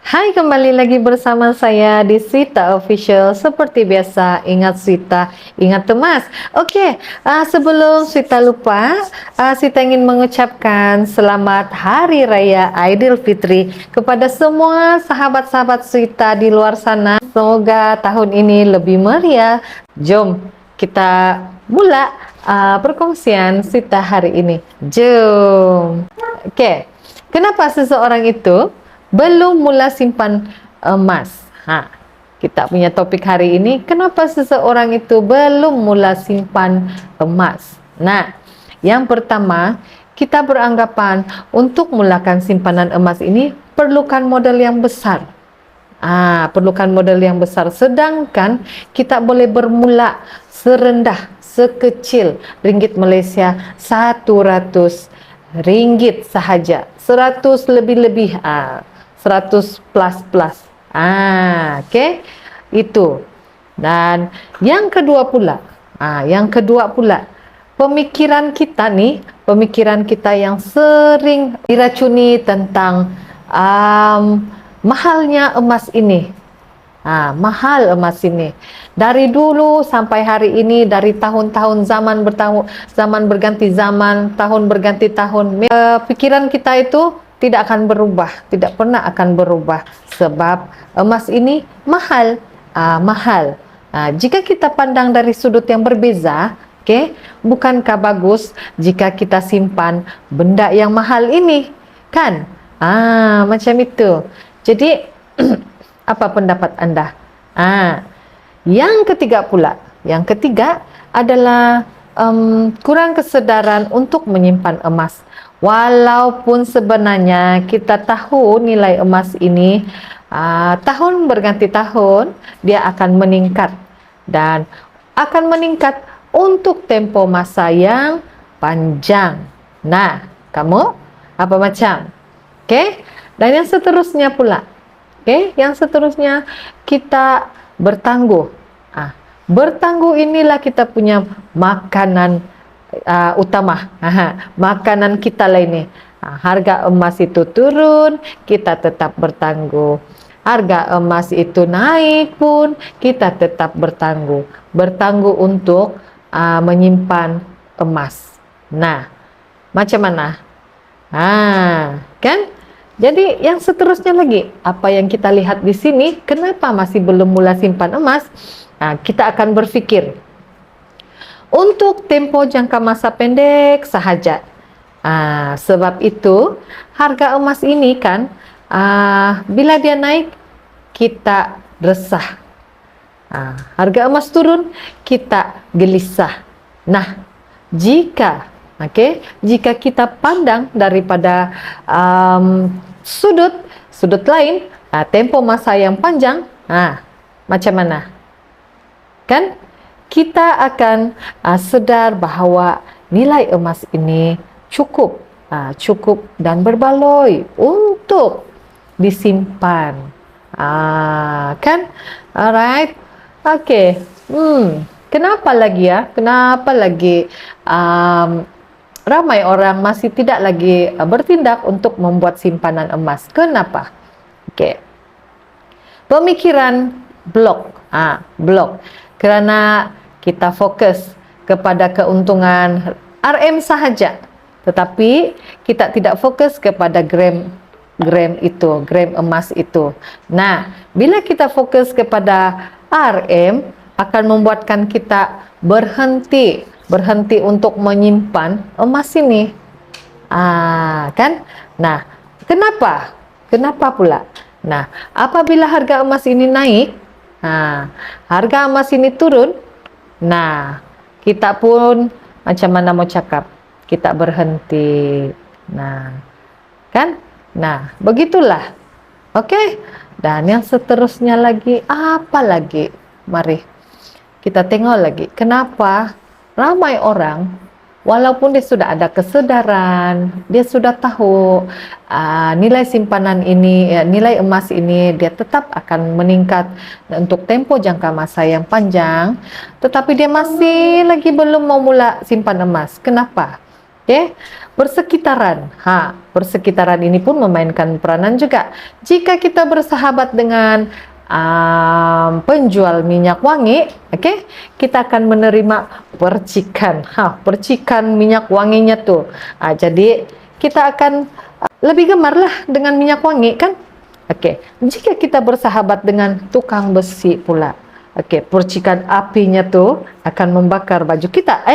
Hai, kembali lagi bersama saya di Swita Official. Seperti biasa, ingat Swita, ingat Temas. Oke, sebelum Swita lupa, Swita ingin mengucapkan selamat Hari Raya Aidilfitri kepada semua sahabat-sahabat Swita di luar sana. Semoga tahun ini lebih meriah. Jom kita mula perkongsian Swita hari ini. Jom. Oke, kenapa seseorang itu belum mula simpan emas? Kita punya topik hari ini, kenapa seseorang itu belum mula simpan emas? Nah, yang pertama, kita beranggapan untuk mulakan simpanan emas ini perlukan modal yang besar. Perlukan modal yang besar, sedangkan kita boleh bermula serendah, sekecil ringgit Malaysia 100 ringgit sahaja, 100 lebih-lebih, 100 plus. Okey, itu. Dan yang kedua pula, pemikiran kita yang sering diracuni tentang mahalnya emas ini. Mahal emas ini. Dari dulu sampai hari ini, dari tahun-tahun, zaman berganti zaman, tahun berganti tahun, pikiran kita itu tidak akan berubah, tidak pernah akan berubah, sebab emas ini mahal. Jika kita pandang dari sudut yang berbeza, bukankah bagus jika kita simpan benda yang mahal ini, kan? Macam itu. Jadi apa pendapat Anda? Yang ketiga adalah kurang kesedaran untuk menyimpan emas. Walaupun sebenarnya kita tahu nilai emas ini tahun berganti tahun dia akan meningkat, dan akan meningkat untuk tempo masa yang panjang. Nah, kamu apa macam? Dan yang seterusnya pula, yang seterusnya kita bertangguh. Bertangguh inilah kita punya makanan utama. Makanan kita lah ini. Harga emas itu turun, kita tetap bertangguh. Harga emas itu naik pun, kita tetap bertangguh. Bertangguh untuk menyimpan emas. Nah, macam mana? Kan? Jadi yang seterusnya lagi, apa yang kita lihat di sini, kenapa masih belum mula simpan emas? Kita akan berpikir untuk tempo jangka masa pendek sahaja. Sebab itu harga emas ini kan, bila dia naik kita resah, harga emas turun kita gelisah. Nah, jika kita pandang daripada sudut lain, tempo masa yang panjang, macam mana? Kan kita akan sedar bahawa nilai emas ini cukup dan berbaloi untuk disimpan. Kan? Alright. Kenapa lagi ramai orang masih tidak lagi bertindak untuk membuat simpanan emas? Kenapa? Pemikiran blok. Kerana kita fokus kepada keuntungan RM sahaja, tetapi kita tidak fokus kepada gram emas itu. Nah, bila kita fokus kepada RM, akan membuatkan kita berhenti untuk menyimpan emas ini. Kan? Nah, kenapa pula? Nah, apabila harga emas ini naik, harga emas ini turun, nah, kita pun macam mana mau cakap, kita berhenti. Nah, kan? Nah, begitulah. Dan yang seterusnya lagi, apa lagi? Mari kita tengok lagi, kenapa ramai orang, walaupun dia sudah ada kesedaran, dia sudah tahu nilai simpanan ini, nilai emas ini dia tetap akan meningkat untuk tempo jangka masa yang panjang, tetapi dia masih lagi belum mau mula simpan emas. Kenapa? Oke, bersekitaran. Bersekitaran ini pun memainkan peranan juga. Jika kita bersahabat dengan penjual minyak wangi, oke, kita akan menerima percikan. Percikan minyak wanginya tuh. Jadi kita akan lebih gemar lah dengan minyak wangi kan. Oke, jika kita bersahabat dengan tukang besi pula, oke, percikan apinya tuh akan membakar baju kita.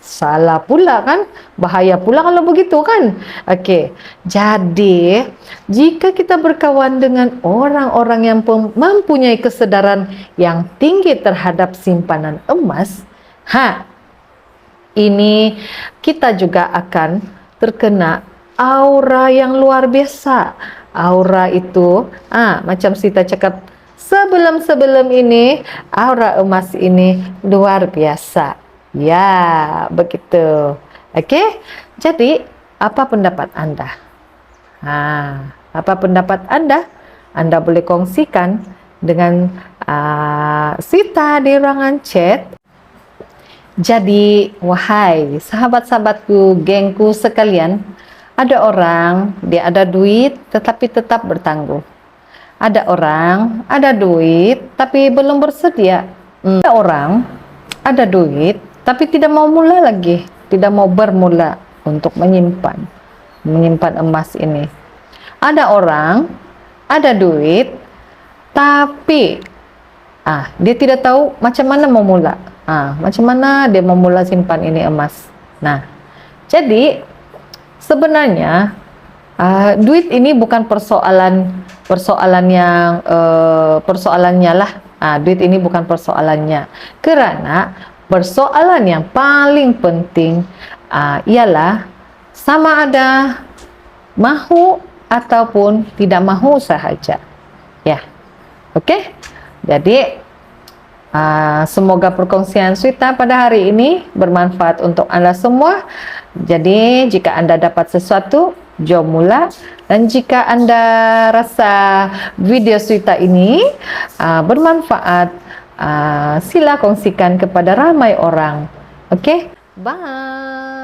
Salah pula kan, bahaya pula kalau begitu kan. Oke, jadi jika kita berkawan dengan orang-orang yang mempunyai kesadaran yang tinggi terhadap simpanan emas, ini kita juga akan terkena aura yang luar biasa. Aura itu, macam Sita cakap sebelum ini, aura emas ini luar biasa. Ya, begitu. Oke, jadi apa pendapat Anda? Apa pendapat Anda? Anda boleh kongsikan dengan Sita di ruangan chat. Jadi, wahai sahabat-sahabatku, gengku sekalian, ada orang, dia ada duit tetapi tetap bertangguh. Ada orang, ada duit tapi belum bersedia. Ada orang, ada duit tapi tidak mau mula lagi, tidak mau bermula untuk menyimpan emas ini. Ada orang, ada duit, tapi dia tidak tahu macam mana mau mula. Macam mana dia mau mula simpan ini emas. Nah, jadi sebenarnya duit ini bukan persoalannya lah. Duit ini bukan persoalannya, karena persoalan yang paling penting ialah sama ada mahu ataupun tidak mahu sahaja. Ya, oke. Jadi semoga perkongsian Sita pada hari ini bermanfaat untuk Anda semua. Jadi jika Anda dapat sesuatu, jom mula. Dan jika Anda rasa video Sita ini bermanfaat, sila kongsikan kepada ramai orang. Oke, bye.